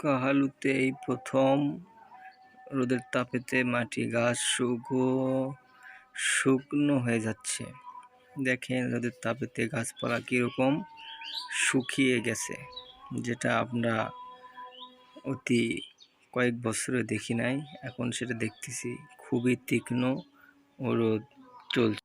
কাহালুতে এই প্রথম রোদের তাপেতে মাটি গাছ শুকনো হয়ে যাচ্ছে। দেখেন রোদের তাপেতে গাছপালা কিরকম শুকিয়ে গেছে, যেটা আমরা অতি কয়েক বছরে দেখি নাই, এখন সেটা দেখতেছি। খুবই তীক্ষ্ণ ও রোদ চলছে।